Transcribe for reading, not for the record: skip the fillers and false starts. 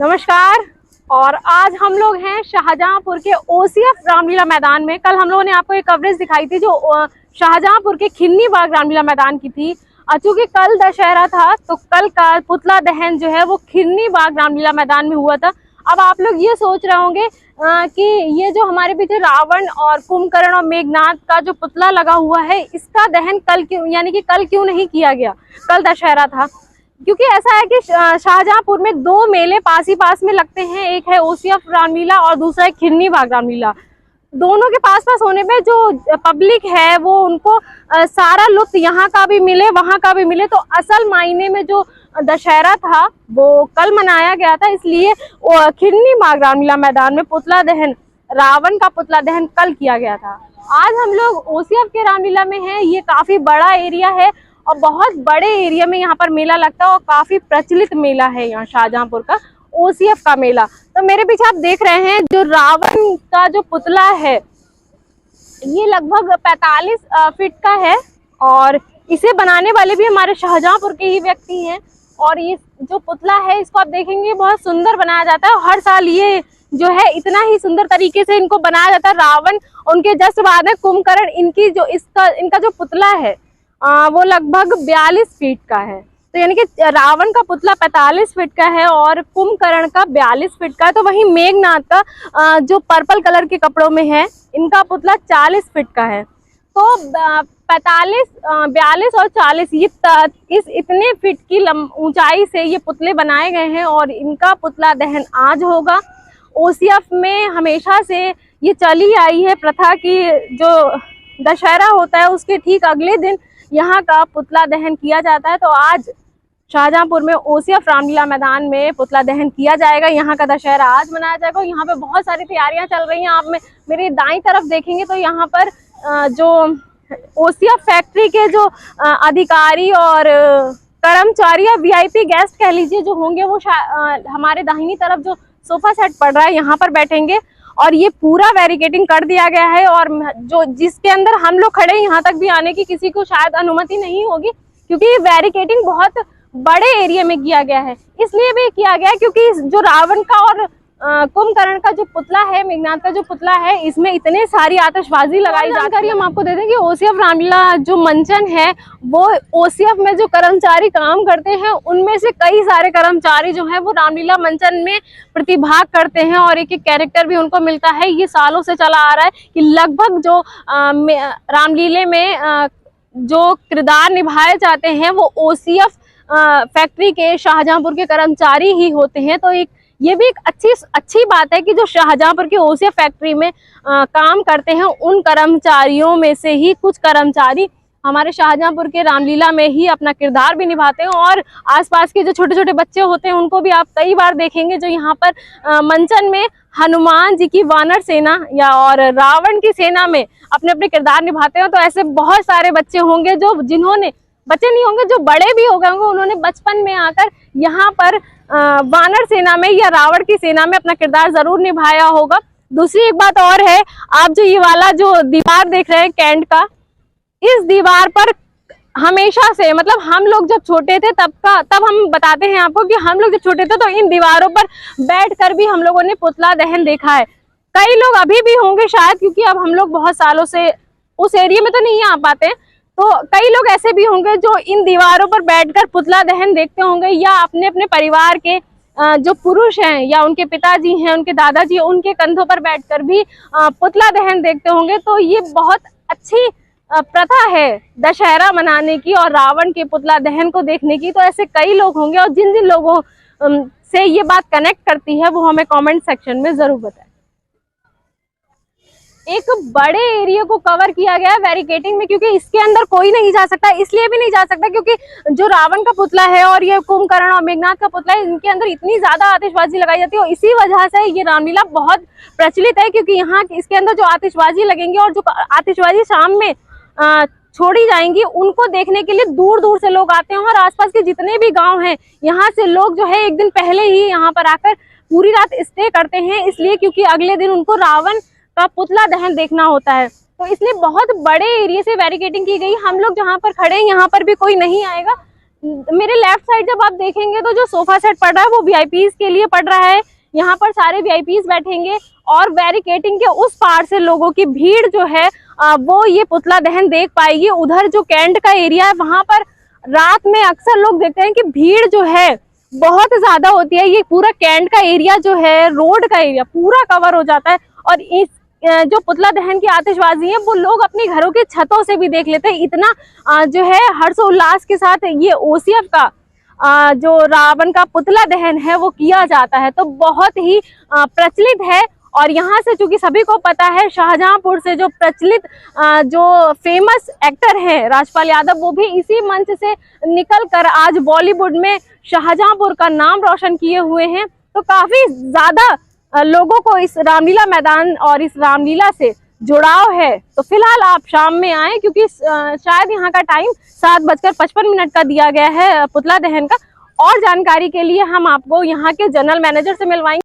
नमस्कार। और आज हम लोग हैं शाहजहांपुर के ओसीएफ रामलीला मैदान में। कल हम लोगों ने आपको एक कवरेज दिखाई थी जो शाहजहांपुर के खिन्नी बाग रामलीला मैदान की थी। चूंकि कल दशहरा था तो कल का पुतला दहन जो है वो खिन्नी बाग रामलीला मैदान में हुआ था। अब आप लोग ये सोच रहे होंगे कि ये जो हमारे पीछे रावण और कुंभकर्ण और मेघनाथ का जो पुतला लगा हुआ है इसका दहन कल क्यों, यानी कि कल क्यों नहीं किया गया, कल दशहरा था। क्योंकि ऐसा है कि शाहजहांपुर में दो मेले पास ही पास में लगते हैं, एक है ओसीएफ रामलीला और दूसरा है खिन्नी बाग रामलीला। दोनों के पास पास होने में जो पब्लिक है वो उनको सारा लुत्फ यहाँ का भी मिले वहाँ का भी मिले। तो असल मायने में जो दशहरा था वो कल मनाया गया था, इसलिए खिन्नी बाग रामलीला मैदान में पुतला दहन, रावण का पुतला दहन कल किया गया था। आज हम लोग ओसीएफ के रामलीला में हैं। ये काफी बड़ा एरिया है और बहुत बड़े एरिया में यहाँ पर मेला लगता है और काफी प्रचलित मेला है यहाँ शाहजहांपुर का ओसीएफ का मेला। तो मेरे पीछे आप देख रहे हैं जो रावण का जो पुतला है ये लगभग 45 फीट का है और इसे बनाने वाले भी हमारे शाहजहांपुर के ही व्यक्ति हैं। और ये जो पुतला है इसको आप देखेंगे बहुत सुंदर बनाया जाता है। हर साल ये जो है इतना ही सुंदर तरीके से इनको बनाया जाता है। रावण, उनके जस्ट बाद है कुंभकर्ण, इनकी जो इनका जो पुतला है वो लगभग 42 फीट का है। तो यानी कि रावण का पुतला 45 फीट का है और कुंभकर्ण का 42 फीट का है। तो वहीं मेघनाथ का जो पर्पल कलर के कपड़ों में है इनका पुतला 40 फीट का है। तो 45, 42 और 40 ये इस इतने फीट की ऊंचाई से ये पुतले बनाए गए हैं और इनका पुतला दहन आज होगा। ओसीएफ में हमेशा से ये चली आई है प्रथा की जो दशहरा होता है उसके ठीक अगले दिन यहाँ का पुतला दहन किया जाता है। तो आज शाहजहांपुर में ओसीएफ रामलीला मैदान में पुतला दहन किया जाएगा। यहाँ का दशहरा आज मनाया जाएगा। यहाँ पे बहुत सारी तैयारियां चल रही हैं। आप मेरी दाईं तरफ देखेंगे तो यहाँ पर जो ओसीएफ फैक्ट्री के जो अधिकारी और कर्मचारी या वीआईपी गेस्ट कह लीजिए जो होंगे वो हमारे दाहिनी तरफ जो सोफा सेट पड़ रहा है यहाँ पर बैठेंगे। और ये पूरा बैरिकेडिंग कर दिया गया है और जो जिसके अंदर हम लोग खड़े हैं यहाँ तक भी आने की किसी को शायद अनुमति नहीं होगी, क्योंकि ये बैरिकेडिंग बहुत बड़े एरिया में किया गया है। इसलिए भी किया गया है क्योंकि जो रावण का और कुंभकर्ण का जो पुतला है, मेघनाथ का जो पुतला है, इसमें इतने सारी आतिशबाजी लगाई जानकारी हम आपको दे दें कि ओसीएफ रामलीला जो मंचन है वो ओसीएफ में जो कर्मचारी काम करते हैं उनमें से कई सारे कर्मचारी जो है वो रामलीला मंचन में प्रतिभाग करते हैं और एक एक कैरेक्टर भी उनको मिलता है। ये सालों से चला आ रहा है कि लगभग जो रामलीले में जो किरदार निभाए जाते हैं वो ओसीएफ फैक्ट्री के शाहजहांपुर के कर्मचारी ही होते हैं। तो ये भी एक अच्छी बात है कि जो शाहजहांपुर की ओसीएफ फैक्ट्री में काम करते हैं उन कर्मचारियों में से ही कुछ कर्मचारी हमारे शाहजहांपुर के रामलीला में ही अपना किरदार भी निभाते हैं। और आसपास के जो छोटे छोटे बच्चे होते हैं उनको भी आप कई बार देखेंगे जो यहाँ पर मंचन में हनुमान जी की वानर सेना या और रावण की सेना में अपने अपने किरदार निभाते हैं। तो ऐसे बहुत सारे बच्चे होंगे जो जिन्होंने, बच्चे नहीं होंगे जो बड़े भी हो गए होंगे, उन्होंने बचपन में आकर यहाँ पर वानर सेना में या रावण की सेना में अपना किरदार जरूर निभाया होगा। दूसरी एक बात और है, आप जो ये वाला जो दीवार देख रहे हैं कैंट का, इस दीवार पर हमेशा से, मतलब हम लोग जब छोटे थे तब हम बताते हैं आपको कि हम लोग जब छोटे थे तो इन दीवारों पर बैठकर भी हम लोगों ने पुतला दहन देखा है। कई लोग अभी भी होंगे शायद, क्योंकि अब हम लोग बहुत सालों से उस एरिया में तो नहीं आ पाते, तो कई लोग ऐसे भी होंगे जो इन दीवारों पर बैठकर पुतला दहन देखते होंगे या अपने अपने परिवार के जो पुरुष हैं या उनके पिताजी हैं, उनके दादाजी, उनके कंधों पर बैठकर भी पुतला दहन देखते होंगे। तो ये बहुत अच्छी प्रथा है दशहरा मनाने की और रावण के पुतला दहन को देखने की। तो ऐसे कई लोग होंगे और जिन जिन लोगों से ये बात कनेक्ट करती है वो हमें कमेंट सेक्शन में जरूर बताएं। एक बड़े एरिया को कवर किया गया है बैरिकेडिंग में, क्योंकि इसके अंदर कोई नहीं जा सकता। इसलिए भी नहीं जा सकता क्योंकि जो रावण का पुतला है और ये कुंभकर्ण और मेघनाथ का पुतला है, इनके अंदर इतनी ज्यादा आतिशबाजी लगाई जाती है और इसी वजह से ये रामलीला बहुत प्रचलित है। क्योंकि यहाँ इसके अंदर जो आतिशबाजी लगेंगी और जो आतिशबाजी शाम में छोड़ी जाएंगी उनको देखने के लिए दूर दूर से लोग आते हैं। और आसपास के जितने भी गाँव हैं यहाँ से लोग जो है एक दिन पहले ही यहाँ पर आकर पूरी रात स्टे करते हैं, इसलिए क्योंकि अगले दिन उनको रावण का पुतला दहन देखना होता है। तो इसलिए बहुत बड़े एरिया से बैरिकेडिंग की गई। हम लोग जहाँ पर खड़े हैं यहाँ पर भी कोई नहीं आएगा, मेरे लेफ्ट साइड जब आप देखेंगे तो जो सोफा सेट पड़ रहा है वो वीआईपीज के लिए पड़ रहा है। यहाँ पर सारे वीआईपीज बैठेंगे और बैरिकेटिंग के उस पार से लोगों की भीड़ जो है वो ये पुतला दहन देख पाएगी। उधर जो कैंट का एरिया है वहां पर रात में अक्सर लोग देखते हैं कि भीड़ जो है बहुत ज्यादा होती है। ये पूरा कैंट का एरिया जो है, रोड का एरिया पूरा कवर हो जाता है और इस जो पुतला दहन की आतिशबाजी है वो लोग अपने घरों के छतों से भी देख लेते हैं। इतना जो है हर्षोल्लास के साथ ये ओसीएफ का जो रावण का पुतला दहन है वो किया जाता है, तो बहुत ही प्रचलित है। और यहाँ से चूंकि सभी को पता है शाहजहांपुर से जो प्रचलित जो फेमस एक्टर है राजपाल यादव, वो भी इसी मंच से निकल कर आज बॉलीवुड में शाहजहांपुर का नाम रोशन किए हुए हैं। तो काफी ज्यादा लोगों को इस रामलीला मैदान और इस रामलीला से जुड़ाव है। तो फिलहाल आप शाम में आए क्योंकि शायद यहाँ का टाइम 7:55 का दिया गया है पुतला दहन का। और जानकारी के लिए हम आपको यहाँ के जनरल मैनेजर से मिलवाएंगे।